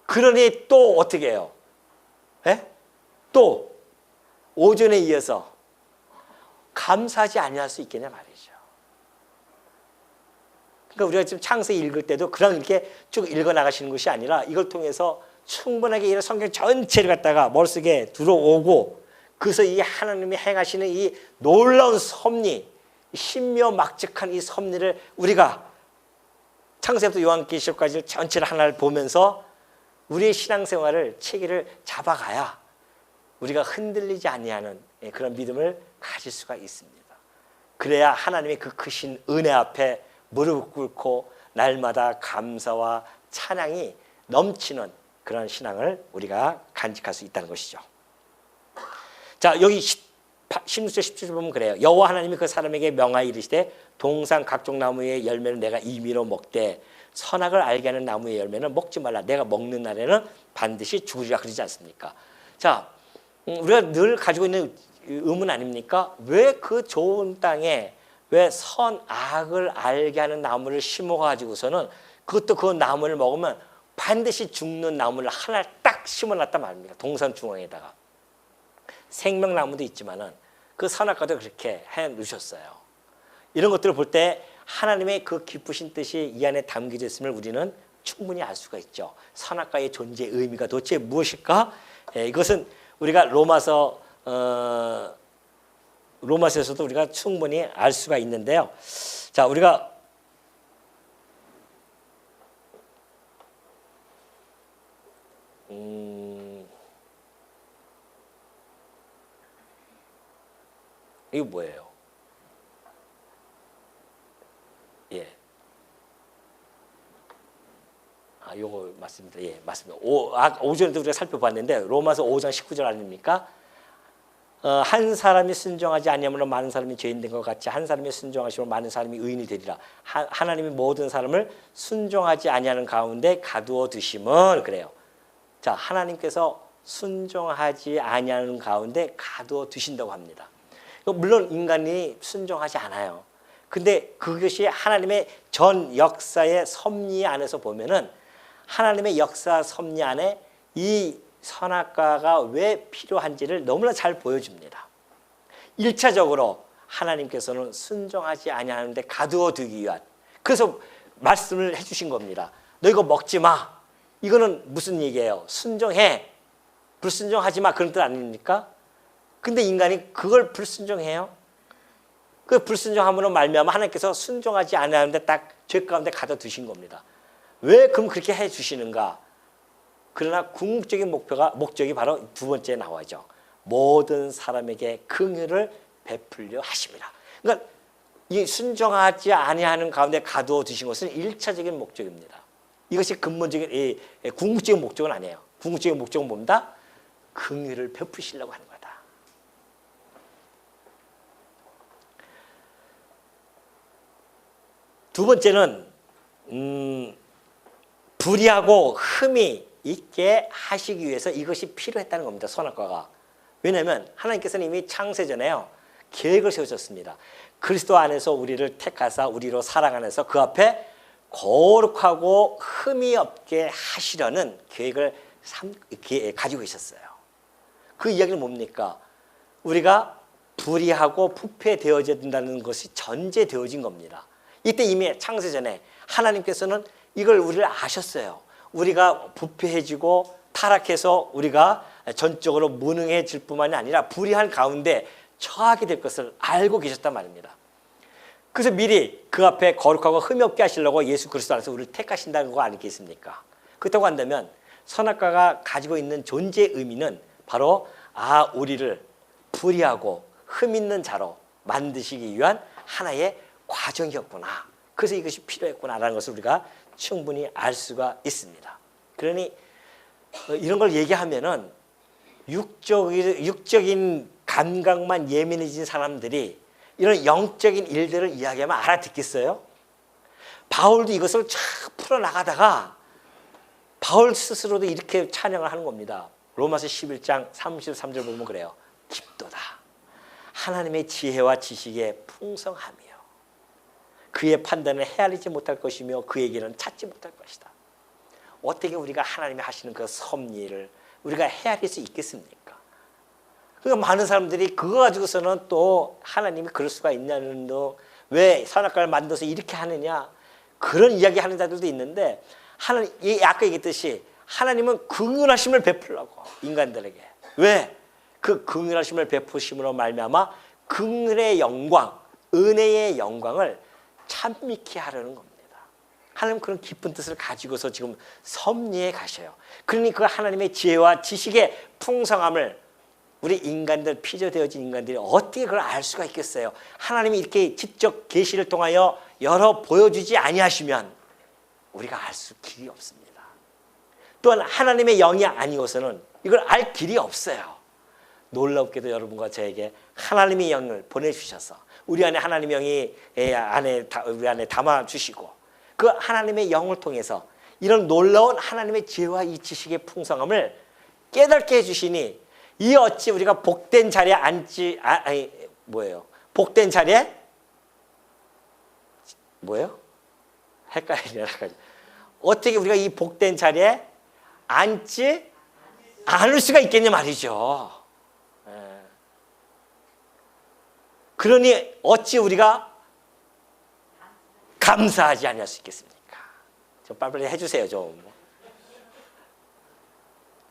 그러니 또 어떻게 해요? 또 오전에 이어서 감사하지 아니할 수 있겠냐 말이죠. 그러니까 우리가 지금 창세기 읽을 때도 그냥 이렇게 쭉 읽어 나가시는 것이 아니라 이걸 통해서 충분하게 이런 성경 전체를 갖다가 머릿속에 들어오고, 그래서 이 하나님이 행하시는 이 놀라운 섭리, 신묘막측한 이 섭리를 우리가 창세부터 요한계시록까지 전체를 하나를 보면서 우리의 신앙생활을 체계를 잡아가야 우리가 흔들리지 아니하는 그런 믿음을 가질 수가 있습니다. 그래야 하나님의 그 크신 은혜 앞에 무릎 꿇고 날마다 감사와 찬양이 넘치는 그런 신앙을 우리가 간직할 수 있다는 것이죠. 자, 여기 16절 17절 보면 그래요. 여호와 하나님이 그 사람에게 명하여 이르시되 동산 각종 나무의 열매는 내가 임의로 먹되 선악을 알게 하는 나무의 열매는 먹지 말라. 내가 먹는 날에는 반드시 죽으리라 그러지 않습니까? 자, 우리가 늘 가지고 있는 의문 아닙니까? 왜 그 좋은 땅에 왜 선악을 알게 하는 나무를 심어가지고서는 그것도 그 나무를 먹으면 반드시 죽는 나무를 하나 딱 심어놨단 말입니다. 동산 중앙에다가. 생명나무도 있지만은 그 선악과도 그렇게 해 놓으셨어요. 이런 것들을 볼 때 하나님의 그 기쁘신 뜻이 이 안에 담겨져 있음을 우리는 충분히 알 수가 있죠. 선악과의 존재의 의미가 도대체 무엇일까? 이것은 우리가 로마서에서도 우리가 충분히 알 수가 있는데요. 자, 우리가 이거 뭐예요? 예. 요거 맞습니다. 예, 맞습니다. 오전에도 우리가 살펴봤는데 로마서 5장 19절 아닙니까? 한 사람이 순종하지 아니하므로 많은 사람이 죄인 된 것 같이 한 사람이 순종하시면 많은 사람이 의인이 되리라. 하나님이 모든 사람을 순종하지 아니하는 가운데 가두어 두심은 그래요. 자, 하나님께서 순종하지 아니하는 가운데 가두어 두신다고 합니다. 물론 인간이 순종하지 않아요. 근데 그것이 하나님의 전 역사의 섭리 안에서 보면은 하나님의 역사 섭리 안에 이 선악과가 왜 필요한지를 너무나 잘 보여줍니다. 1차적으로 하나님께서는 순종하지 아니하는데 가두어 두기 위한, 그래서 말씀을 해주신 겁니다. 너 이거 먹지 마. 이거는 무슨 얘기예요? 순종해. 불순종하지 마. 그런 뜻 아닙니까? 근데 인간이 그걸 불순종해요. 그 불순종함으로 말미암아 하나님께서 순종하지 않았는데 딱 죄 가운데 가둬두신 겁니다. 왜 그럼 그렇게 해주시는가? 그러나 궁극적인 목적이 바로 두 번째 나와죠. 모든 사람에게 긍휼을 베풀려 하십니다. 그러니까 이 순종하지 아니하는 가운데 가두어 두신 것은 1차적인 목적입니다. 이것이 근본적인 궁극적인 목적은 아니에요. 궁극적인 목적은 뭡니다? 긍휼을 베푸시려고 하는 거다. 두 번째는 불의하고 흠이 있게 하시기 위해서 이것이 필요했다는 겁니다. 선악과가. 왜냐하면 하나님께서는 이미 창세전에요 계획을 세우셨습니다. 그리스도 안에서 우리를 택하사 우리로 사랑 안에서 그 앞에 거룩하고 흠이 없게 하시려는 계획을 가지고 계셨어요. 그 이야기는 뭡니까? 우리가 불의하고 부패되어져야 된다는 것이 전제되어진 겁니다. 이때 이미 창세전에 하나님께서는 이걸 우리를 아셨어요. 우리가 부패해지고 타락해서 우리가 전적으로 무능해질 뿐만이 아니라 불의한 가운데 처하게 될 것을 알고 계셨단 말입니다. 그래서 미리 그 앞에 거룩하고 흠이 없게 하시려고 예수 그리스도 안에서 우리를 택하신다는 거 아니겠습니까? 그렇다고 한다면 선악과가 가지고 있는 존재의 의미는 바로 우리를 불의하고 흠 있는 자로 만드시기 위한 하나의 과정이었구나. 그래서 이것이 필요했구나라는 것을 우리가 충분히 알 수가 있습니다. 그러니 이런 걸 얘기하면은 육적인 감각만 예민해진 사람들이 이런 영적인 일들을 이야기하면 알아듣겠어요? 바울도 이것을 쫙 풀어나가다가 바울 스스로도 이렇게 찬양을 하는 겁니다. 로마서 11장 33절 보면 그래요. 깊도다. 하나님의 지혜와 지식에 풍성하며 그의 판단을 헤아리지 못할 것이며 그의 길은 찾지 못할 것이다. 어떻게 우리가 하나님이 하시는 그 섭리를 우리가 헤아릴 수 있겠습니까? 그러니까 많은 사람들이 그거 가지고서는 또 하나님이 그럴 수가 있냐는 왜 선악과를 만들어서 이렇게 하느냐 그런 이야기 하는 자들도 있는데 하나님 아까 얘기했듯이 하나님은 긍휼하심을 베풀라고 인간들에게 왜? 그 긍휼하심을 베푸심으로 말미암아 긍휼의 영광, 은혜의 영광을 찬미케 하려는 겁니다. 하나님 그런 깊은 뜻을 가지고서 지금 섭리에 가셔요. 그러니 그 하나님의 지혜와 지식의 풍성함을 우리 인간들 피조되어진 인간들이 어떻게 그걸 알 수가 있겠어요? 하나님이 이렇게 직접 계시를 통하여 열어 보여주지 아니하시면 우리가 알 수 길이 없습니다. 또한 하나님의 영이 아니고서는 이걸 알 길이 없어요. 놀랍게도 여러분과 저에게 하나님의 영을 보내주셔서 우리 안에 하나님의 영이 우리 안에 담아주시고 그 하나님의 영을 통해서 이런 놀라운 하나님의 지혜와 이 지식의 풍성함을 깨닫게 해주시니 이 어찌 우리가 복된 자리에 앉지 뭐예요? 복된 자리에 뭐예요? 헷갈리네. 어떻게 우리가 이 복된 자리에 앉지 않을 수가 있겠냐 말이죠. 그러니 어찌 우리가 감사하지 아니할 수 있겠습니까? 좀 빨리빨리 해주세요 좀.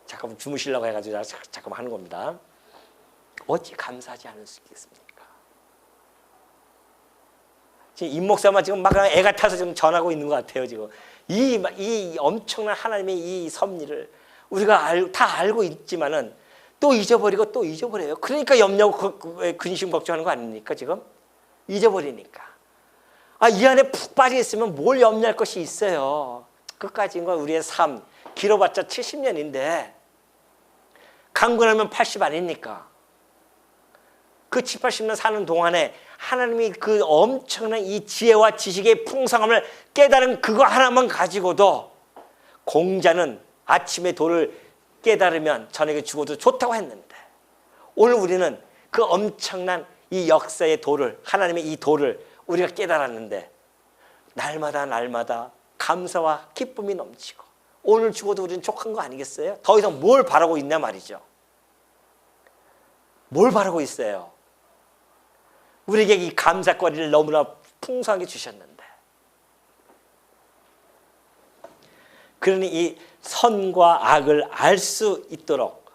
잠깐만 주무시려고 해가지고 잠깐만 하는 겁니다. 어찌 감사하지 않을 수 있겠습니까? 지금 임 목사만 지금 막 애가 타서 지금 전하고 있는 것 같아요 지금. 이 엄청난 하나님의 이 섭리를 우리가 다 알고 있지만은 또 잊어버리고 또 잊어버려요. 그러니까 염려하고 근심 걱정하는 거 아닙니까 지금? 잊어버리니까. 이 안에 푹 빠져 있으면 뭘 염려할 것이 있어요. 끝까지인 건 우리의 삶 길어봤자 70년인데 강건하면 80 아닙니까? 그 7, 80년 사는 동안에 하나님이 그 엄청난 이 지혜와 지식의 풍성함을 깨달은 그거 하나만 가지고도 공자는 아침에 도를 깨달으면 저녁에 죽어도 좋다고 했는데 오늘 우리는 그 엄청난 이 역사의 도를 하나님의 이 도를 우리가 깨달았는데 날마다 감사와 기쁨이 넘치고 오늘 죽어도 우리는 족한 거 아니겠어요? 더 이상 뭘 바라고 있냐 말이죠. 뭘 바라고 있어요? 우리에게 이 감사거리를 너무나 풍성하게 주셨는데 그러니 이 선과 악을 알 수 있도록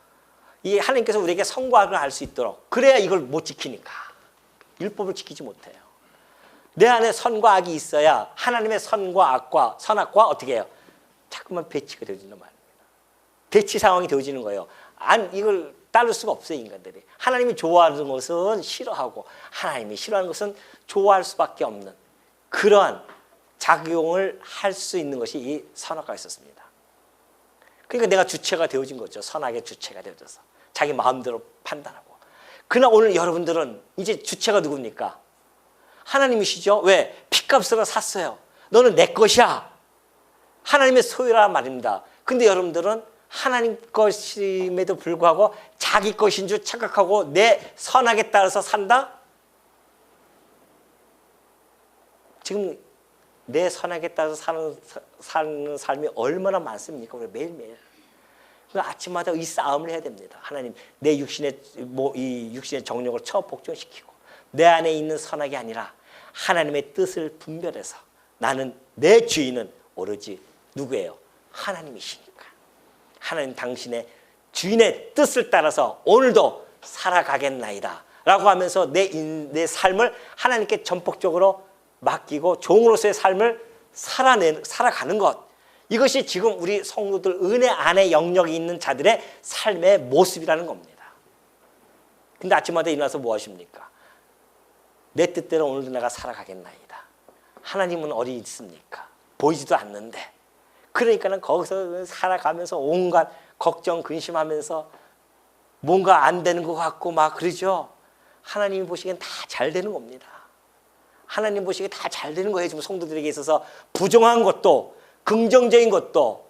이 하나님께서 우리에게 선과 악을 알 수 있도록 그래야 이걸 못 지키니까 율법을 지키지 못해요. 내 안에 선과 악이 있어야 하나님의 선과 악과 선악과 어떻게 해요? 자꾸만 배치가 되어지는 말입니다. 대치 상황이 되어지는 거예요. 이걸 따를 수가 없어요 인간들이. 하나님이 좋아하는 것은 싫어하고 하나님이 싫어하는 것은 좋아할 수밖에 없는 그러한 작용을 할 수 있는 것이 이 선악과가 있었습니다. 그러니까 내가 주체가 되어진 거죠. 선악의 주체가 되어져서 자기 마음대로 판단하고. 그러나 오늘 여러분들은 이제 주체가 누굽니까? 하나님이시죠. 왜? 핏값으로 샀어요. 너는 내 것이야. 하나님의 소유란 말입니다. 근데 여러분들은 하나님 것임에도 불구하고 자기 것인 줄 착각하고 내 선악에 따라서 산다? 지금 내 선악에 따라서 사는 삶이 얼마나 많습니까? 우리 매일매일. 아침마다 이 싸움을 해야 됩니다. 하나님, 내 육신의 이 육신의 정욕을 복종시키고 내 안에 있는 선악이 아니라 하나님의 뜻을 분별해서 나는 내 주인은 오로지 누구예요? 하나님이시니까. 하나님 당신의 주인의 뜻을 따라서 오늘도 살아가겠나이다 라고 하면서 내 삶을 하나님께 전폭적으로 맡기고 종으로서의 삶을 살아가는 것, 이것이 지금 우리 성도들 은혜 안에 영역이 있는 자들의 삶의 모습이라는 겁니다. 근데 아침마다 일어나서 뭐 하십니까? 내 뜻대로 오늘도 내가 살아가겠나이다. 하나님은 어디 있습니까? 보이지도 않는데. 그러니까는 거기서 살아가면서 온갖 걱정 근심하면서 뭔가 안 되는 것 같고 막 그러죠. 하나님이 보시기엔 다 잘 되는 겁니다. 하나님 보시기에 다 잘 되는 거예요. 지금 성도들에게 있어서 부정한 것도 긍정적인 것도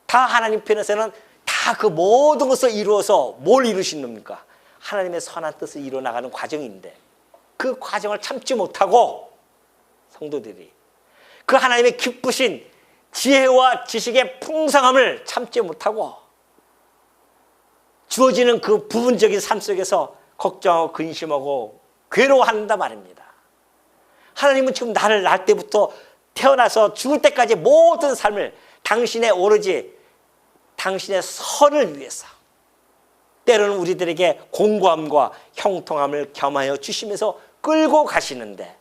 다 하나님 편에서는 다 그 모든 것을 이루어서 뭘 이루신 겁니까? 하나님의 선한 뜻을 이루어 나가는 과정인데 그 과정을 참지 못하고 성도들이 그 하나님의 기쁘신 지혜와 지식의 풍성함을 참지 못하고 주어지는 그 부분적인 삶 속에서 걱정하고 근심하고 괴로워한단 말입니다. 하나님은 지금 나를 낳을 때부터 태어나서 죽을 때까지 모든 삶을 당신의 오로지 당신의 선을 위해서, 때로는 우리들에게 공고함과 형통함을 겸하여 주시면서 끌고 가시는데,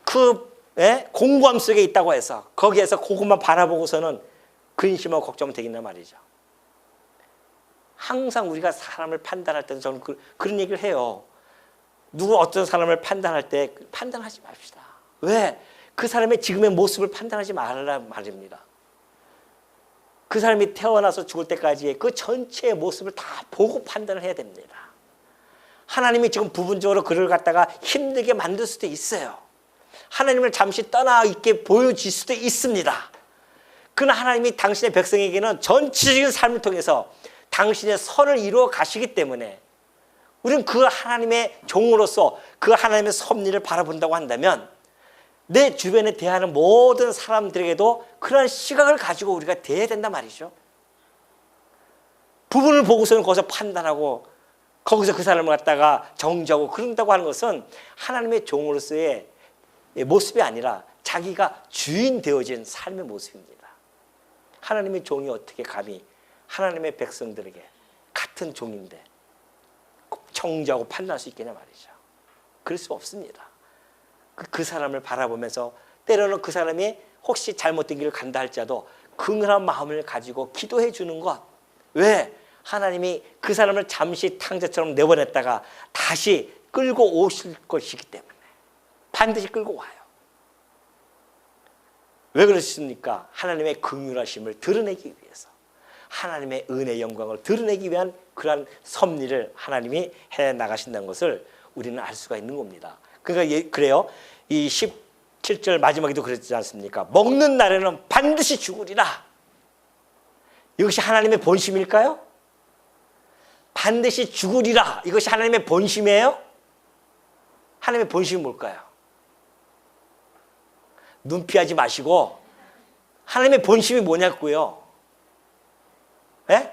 그 공고함 속에 있다고 해서 거기에서 그것만 바라보고서는 근심하고 걱정하면 되겠나 말이죠. 항상 우리가 사람을 판단할 때도 저는 그런 얘기를 해요. 누구 어떤 사람을 판단할 때 판단하지 맙시다. 왜? 그 사람의 지금의 모습을 판단하지 말라는 말입니다. 그 사람이 태어나서 죽을 때까지의 그 전체의 모습을 다 보고 판단을 해야 됩니다. 하나님이 지금 부분적으로 그를 갖다가 힘들게 만들 수도 있어요. 하나님을 잠시 떠나 있게 보여질 수도 있습니다. 그러나 하나님이 당신의 백성에게는 전체적인 삶을 통해서 당신의 선을 이루어 가시기 때문에 우리는 그 하나님의 종으로서 그 하나님의 섭리를 바라본다고 한다면 내 주변에 대하는 모든 사람들에게도 그러한 시각을 가지고 우리가 대해야 된단 말이죠. 부분을 보고서는 거기서 판단하고 거기서 그 사람을 갖다가 정죄하고 그런다고 하는 것은 하나님의 종으로서의 모습이 아니라 자기가 주인 되어진 삶의 모습입니다. 하나님의 종이 어떻게 감히 하나님의 백성들에게 같은 종인데 정죄하고 판단할 수 있겠냐 말이죠. 그럴 수 없습니다. 그 사람을 바라보면서 때로는 그 사람이 혹시 잘못된 길을 간다 할지라도 긍휼한 마음을 가지고 기도해 주는 것. 왜? 하나님이 그 사람을 잠시 탕자처럼 내보냈다가 다시 끌고 오실 것이기 때문에 반드시 끌고 와요. 왜 그러십니까? 하나님의 긍휼하심을 드러내기 위해서, 하나님의 은혜의 영광을 드러내기 위한 그러한 섭리를 하나님이 해나가신다는 것을 우리는 알 수가 있는 겁니다. 그러니까 그래요. 이 17절 마지막에도 그랬지 않습니까? 먹는 날에는 반드시 죽으리라. 이것이 하나님의 본심일까요? 반드시 죽으리라. 이것이 하나님의 본심이에요? 하나님의 본심이 뭘까요? 눈 피하지 마시고 하나님의 본심이 뭐냐고요? 예?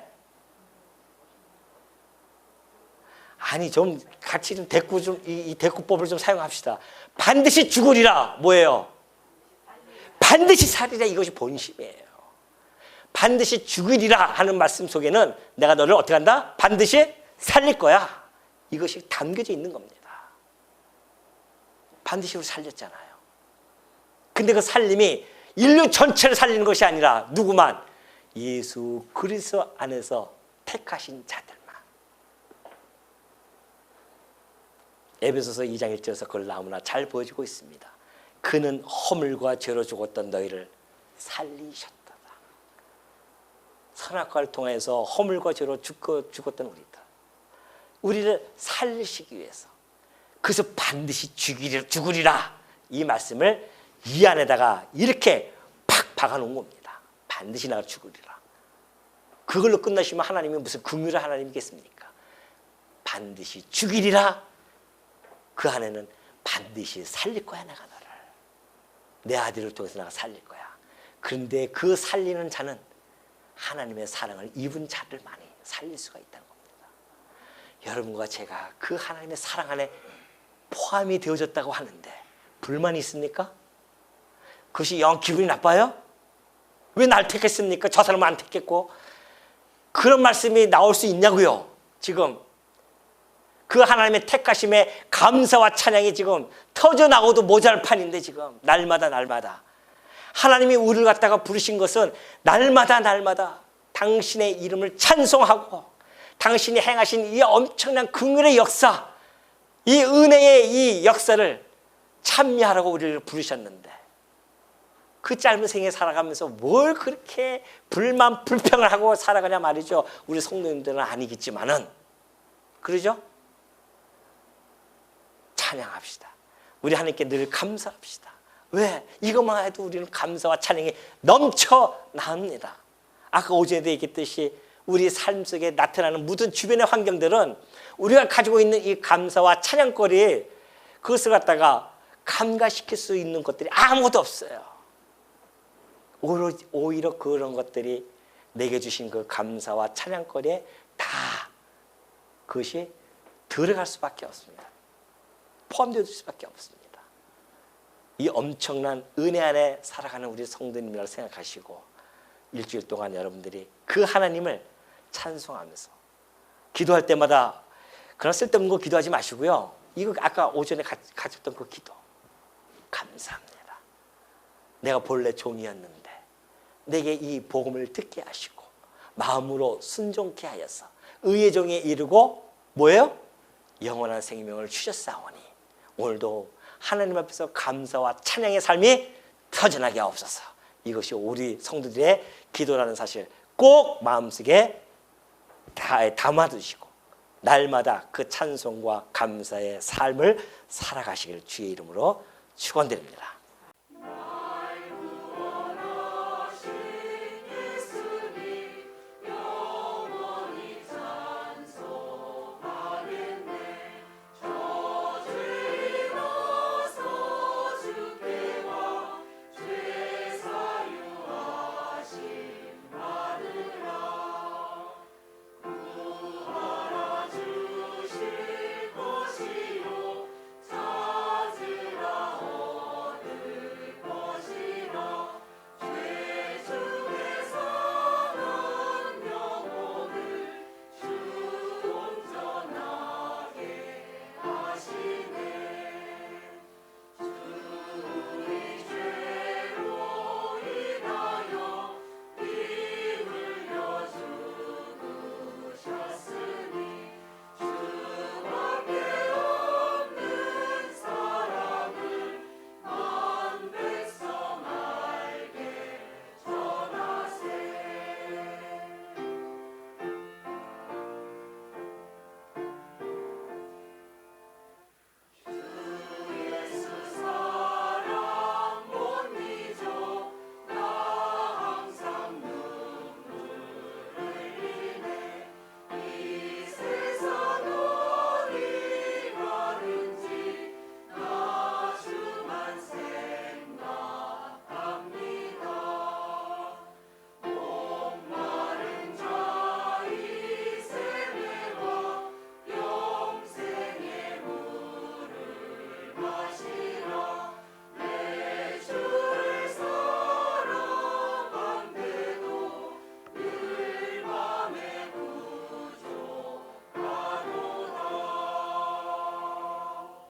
아니 좀 같이 좀 이 대꾸법을 좀 사용합시다. 반드시 죽으리라. 뭐예요? 반드시 살리라. 이것이 본심이에요. 반드시 죽으리라 하는 말씀 속에는 내가 너를 어떻게 한다? 반드시 살릴 거야. 이것이 담겨져 있는 겁니다. 반드시 우리 살렸잖아요. 근데 그 살림이 인류 전체를 살리는 것이 아니라 누구만? 예수 그리스도 안에서 택하신 자들만. 에베소서 2장 1절에서 그걸 너무나 잘 보여주고 있습니다. 그는 허물과 죄로 죽었던 너희를 살리셨다. 선악과를 통해서 허물과 죄로 죽었던 우리를 살리시기 위해서, 그래서 반드시 죽으리라 이 말씀을 이 안에다가 이렇게 팍 박아놓은 겁니다. 반드시 나가 죽으리라. 그걸로 끝나시면 하나님이 무슨 긍휼한 하나님이겠습니까? 반드시 죽이리라. 그 안에는 반드시 살릴 거야. 내가 너를 내 아들을 통해서 내가 살릴 거야. 그런데 그 살리는 자는 하나님의 사랑을 입은 자들만이 살릴 수가 있다는 겁니다. 여러분과 제가 그 하나님의 사랑 안에 포함이 되어졌다고 하는데 불만이 있습니까? 그것이 영 기분이 나빠요? 왜 날 택했습니까? 저 사람은 안 택했고. 그런 말씀이 나올 수 있냐고요. 지금 그 하나님의 택하심에 감사와 찬양이 지금 터져나오도 모자랄 판인데 지금 날마다 하나님이 우리를 갖다가 부르신 것은 날마다 당신의 이름을 찬송하고 당신이 행하신 이 엄청난 긍휼의 역사, 이 은혜의 이 역사를 참여하라고 우리를 부르셨는데 그 짧은 생에 살아가면서 뭘 그렇게 불만 불평을 하고 살아가냐 말이죠. 우리 성도님들은 아니겠지만은 그러죠? 찬양합시다. 우리 하나님께 늘 감사합시다. 왜? 이것만 해도 우리는 감사와 찬양이 넘쳐납니다. 아까 오전에도 얘기했듯이 우리 삶 속에 나타나는 모든 주변의 환경들은 우리가 가지고 있는 이 감사와 찬양거리, 그것을 갖다가 감가시킬 수 있는 것들이 아무것도 없어요. 오히려 그런 것들이 내게 주신 그 감사와 찬양거리에 다 그것이 들어갈 수밖에 없습니다. 포함될 수밖에 없습니다. 이 엄청난 은혜 안에 살아가는 우리 성도님이라고 생각하시고 일주일 동안 여러분들이 그 하나님을 찬송하면서 기도할 때마다 그런 쓸데없는 거 기도하지 마시고요. 이거 아까 오전에 가졌던 그 기도 감사합니다. 내가 본래 종이었는데 내게 이 복음을 듣게 하시고 마음으로 순종케 하여서 의의 종에 이르고 뭐예요? 영원한 생명을 주셨사오니 오늘도 하나님 앞에서 감사와 찬양의 삶이 터져나게 하옵소서. 이것이 우리 성도들의 기도라는 사실 꼭 마음속에 담아두시고 날마다 그 찬송과 감사의 삶을 살아가시길 주의 이름으로 축원드립니다.